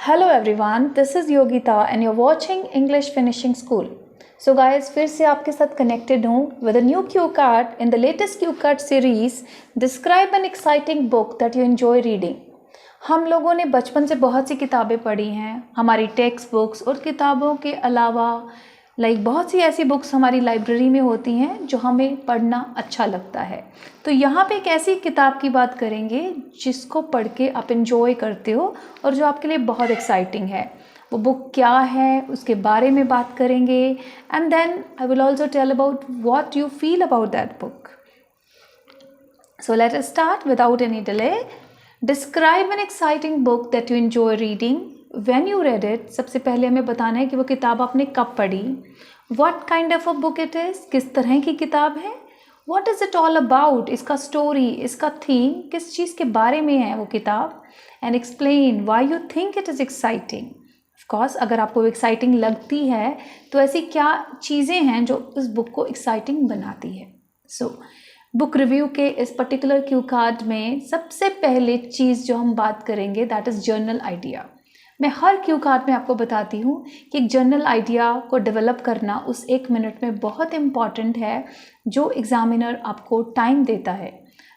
Hello everyone, this is Yogita and you're watching English Finishing School. So guys, फिर से आपके साथ connected हूँ with a new cue card in the latest cue card series. Describe an exciting book that you enjoy reading. हम लोगों ने बचपन से बहुत सी किताबें पढ़ी हैं, हमारी टेक्स्ट बुक्स और किताबों के अलावा बहुत सी ऐसी बुक्स हमारी लाइब्रेरी में होती हैं जो हमें पढ़ना अच्छा लगता है। तो यहाँ पे एक ऐसी किताब की बात करेंगे जिसको पढ़ के आप एंजॉय करते हो और जो आपके लिए बहुत एक्साइटिंग है। वो बुक क्या है उसके बारे में बात करेंगे and then I will also tell about what you feel about that book. So let us start without any delay. Describe an exciting book that you enjoy reading. When you read it, सबसे पहले हमें बताना है कि वो किताब आपने कब पढ़ी, What kind of a book it is, किस तरह की किताब है, What is it all about, इसका स्टोरी, इसका थीम, किस चीज़ के बारे में है वो किताब, and explain why you think it is exciting. Of course, अगर आपको एक्साइटिंग लगती है तो ऐसी क्या चीज़ें हैं जो उस बुक को एक्साइटिंग बनाती है। बुक रिव्यू के इस पर्टिकुलर क्यू कार्ड में सबसे पहले चीज़ जो हम बात करेंगे दैट इज़ जर्नल आइडिया। मैं हर क्यू कार्ड में आपको बताती हूँ कि एक जर्नल आइडिया को डेवलप करना उस 1 मिनट में बहुत इम्पॉर्टेंट है जो एग्ज़ामिनर आपको टाइम देता है।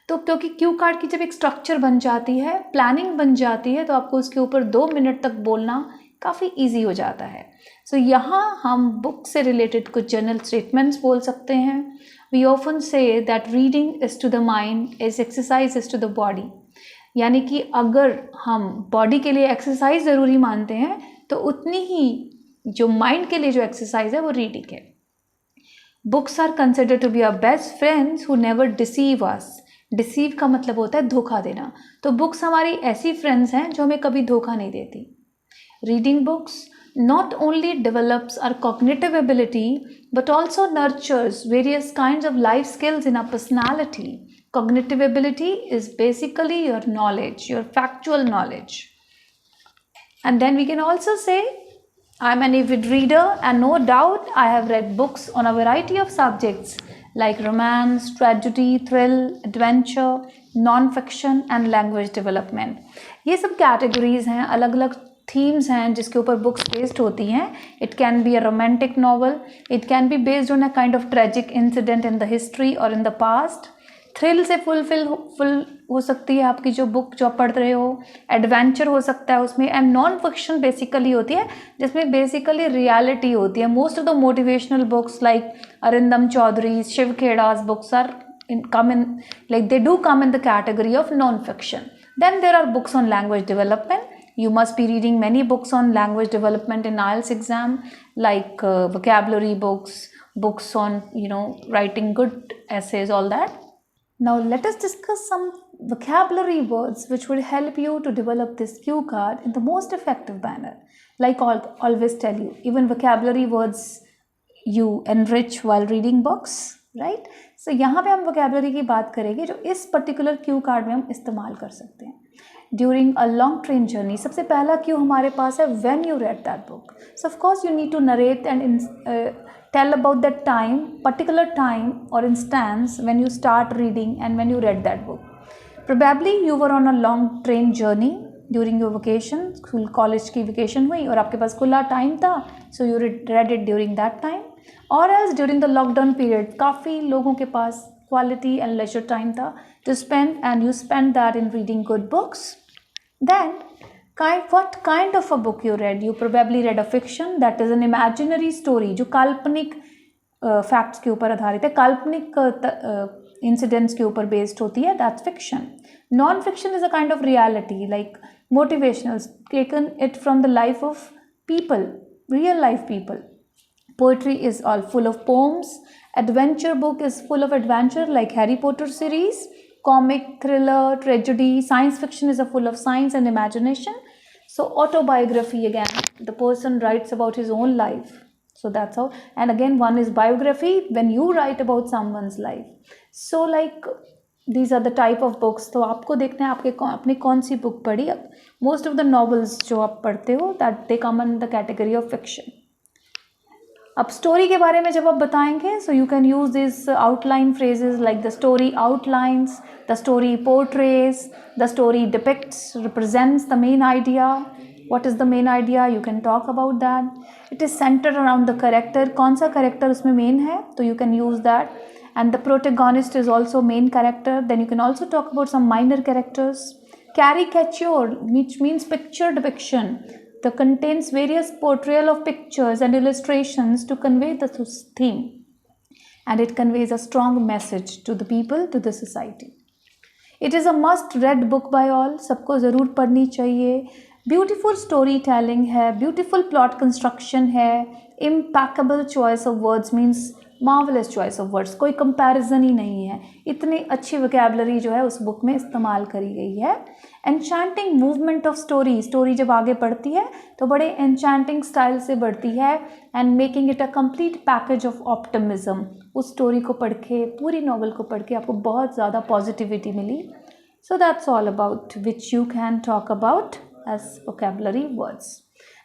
तो क्योंकि क्यू कार्ड की जब एक स्ट्रक्चर बन जाती है, प्लानिंग बन जाती है, तो आपको उसके ऊपर 2 मिनट तक बोलना काफ़ी ईजी हो जाता है। यहाँ हम बुक से रिलेटेड कुछ जर्नल स्टेटमेंट्स बोल सकते हैं। We often say that reading is to the mind as exercise is to the body. यानी कि अगर हम बॉडी के लिए एक्सरसाइज ज़रूरी मानते हैं तो उतनी ही जो माइंड के लिए जो एक्सरसाइज है वो रीडिंग है। Books are consider to be our best friends who never deceive us. Deceive का मतलब होता है धोखा देना। तो बुक्स हमारी ऐसी फ्रेंड्स हैं जो हमें कभी धोखा नहीं देती। Reading books not only develops our cognitive ability but also nurtures various kinds of life skills in our personality. Cognitive ability is basically your knowledge, your factual knowledge. And then we can also say I'm an avid reader and no doubt I have read books on a variety of subjects like romance, tragedy, thrill, adventure, non-fiction and language development. ये सब categories हैं, अलग अलग themes हैं जिसके ऊपर books based होती हैं। It can be a romantic novel, it can be based on a kind of tragic incident in the history और इन द पास्ट। थ्रिल से फुल हो सकती है आपकी जो बुक जो आप पढ़ रहे हो, एडवेंचर हो सकता है उसमें, एंड नॉन फिक्शन बेसिकली होती है जिसमें बेसिकली रियलिटी होती है। Most of the motivational books like Arindam Chaudhary, Shiv Khera's books are they do come in the category of non-fiction. Then there are books on language development. You must be reading many books on language development in IELTS exam, like vocabulary books, books on writing good essays, all that. Now let us discuss some vocabulary words which will help you to develop this cue card in the most effective manner. Like I always tell you, even vocabulary words you enrich while reading books, right? So यहाँ पे हम vocabulary की बात करेंगे जो इस particular cue card में हम इस्तेमाल कर सकते हैं। During a long train journey, सबसे पहला क्यू हमारे पास है when you read that book. So of course you need to narrate and tell about that time, particular time or instance when you start reading and when you read that book. Probably you were on a long train journey during your vacation, school college की vacation हुई और आपके पास खुला time था, so you read it during that time. Or else during the lockdown period, काफ़ी लोगों के पास quality and leisure time था to spend and you spend that in reading good books. Then what kind of a book you read? You probably read a fiction, that is an imaginary story जो काल्पनिक facts के ऊपर आधारित है, काल्पनिक incidents के ऊपर based होती है, that's fiction. Non-fiction is a kind of reality like motivational, taken it from the life of people, real life people. Poetry is all full of poems. Adventure book is full of adventure like Harry Potter series. Comic, thriller, tragedy, science fiction is full of science and imagination. So autobiography, again, the person writes about his own life. So that's how. And again, one is biography when you write about someone's life. So these are the type of books. तो आपको देखना है आपने कौन सी book पढ़ी। Most of the novels जो आप पढ़ते हो that they come in the category of fiction. अब स्टोरी के बारे में जब आप बताएंगे so you can use this outline phrases like the story outlines, the story portrays, the story depicts, represents the main idea, what is the main idea, you can talk about that. It is centered around the character, कौन सा character उसमें main है, तो you can use that. And the protagonist is also main character. Then you can also talk about some minor characters. Caricature, which means picture depiction, that contains various portrayal of pictures and illustrations to convey the theme, and it conveys a strong message to the people, to the society. It is a must read book by all, सबको ज़रूर पढ़नी चाहिए. Beautiful storytelling है, beautiful plot construction है, impeccable choice of words means marvelous choice of words, कोई comparison ही नहीं है. इतनी अच्छी vocabulary जो है उस book में इस्तेमाल करी गई है. Enchanting movement of story जब आगे बढ़ती है तो बड़े enchanting style से बढ़ती है, and making it a complete package of optimism. उस story को पढ़ के, पूरी novel को पढ़ के आपको बहुत ज़्यादा positivity milli. So that's all about which you can talk about as vocabulary words.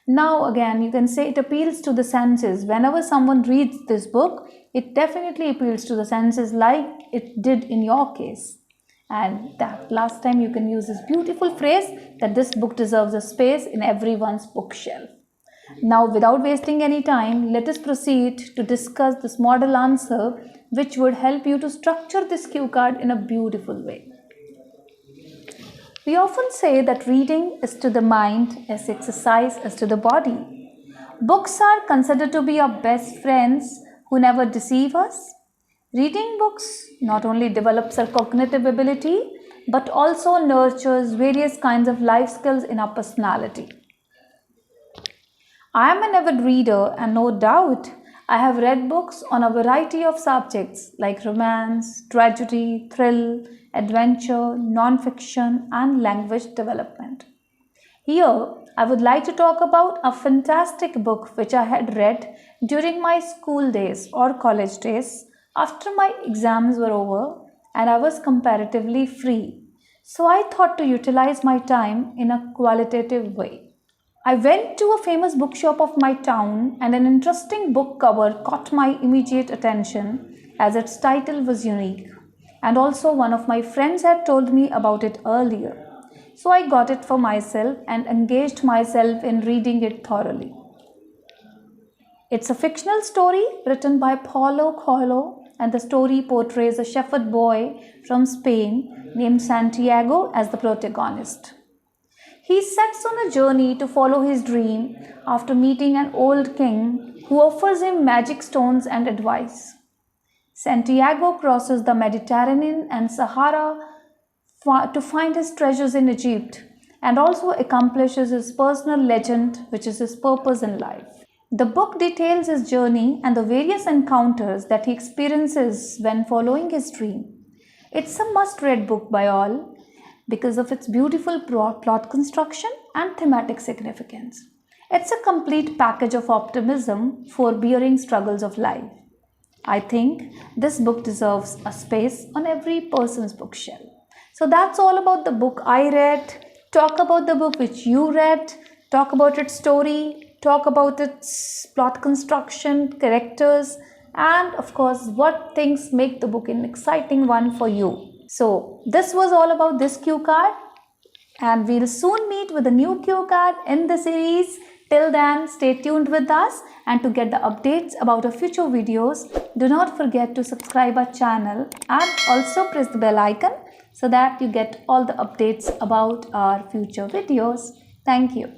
Now again, you can say it appeals to the senses. Whenever someone reads this book, it definitely appeals to the senses like it did in your case. And that last time you can use this beautiful phrase that this book deserves a space in everyone's bookshelf. Now without wasting any time, let us proceed to discuss this model answer which would help you to structure this cue card in a beautiful way. We often say that reading is to the mind as exercise is to the body. Books are considered to be our best friends who never deceive us. Reading books not only develops our cognitive ability but also nurtures various kinds of life skills in our personality. I am an avid reader, and no doubt I have read books on a variety of subjects like romance, tragedy, thrill, adventure, non-fiction, and language development. Here, I would like to talk about a fantastic book which I had read during my school days or college days after my exams were over and I was comparatively free. So I thought to utilize my time in a qualitative way. I went to a famous bookshop of my town and an interesting book cover caught my immediate attention as its title was unique, and also one of my friends had told me about it earlier. So I got it for myself and engaged myself in reading it thoroughly. It's a fictional story written by Paulo Coelho, and the story portrays a shepherd boy from Spain named Santiago as the protagonist. He sets on a journey to follow his dream after meeting an old king who offers him magic stones and advice. Santiago crosses the Mediterranean and Sahara to find his treasures in Egypt and also accomplishes his personal legend, which is his purpose in life. The book details his journey and the various encounters that he experiences when following his dream. It's a must-read book by all because of its beautiful plot construction and thematic significance. It's a complete package of optimism for bearing struggles of life. I think this book deserves a space on every person's bookshelf. So that's all about the book I read. Talk about the book which you read. Talk about its story. Talk about its plot construction, characters, and of course what things make the book an exciting one for you. So this was all about this cue card, and we'll soon meet with a new cue card in the series. Till then, stay tuned with us, and to get the updates about our future videos, do not forget to subscribe our channel and also press the bell icon so that you get all the updates about our future videos. Thank you.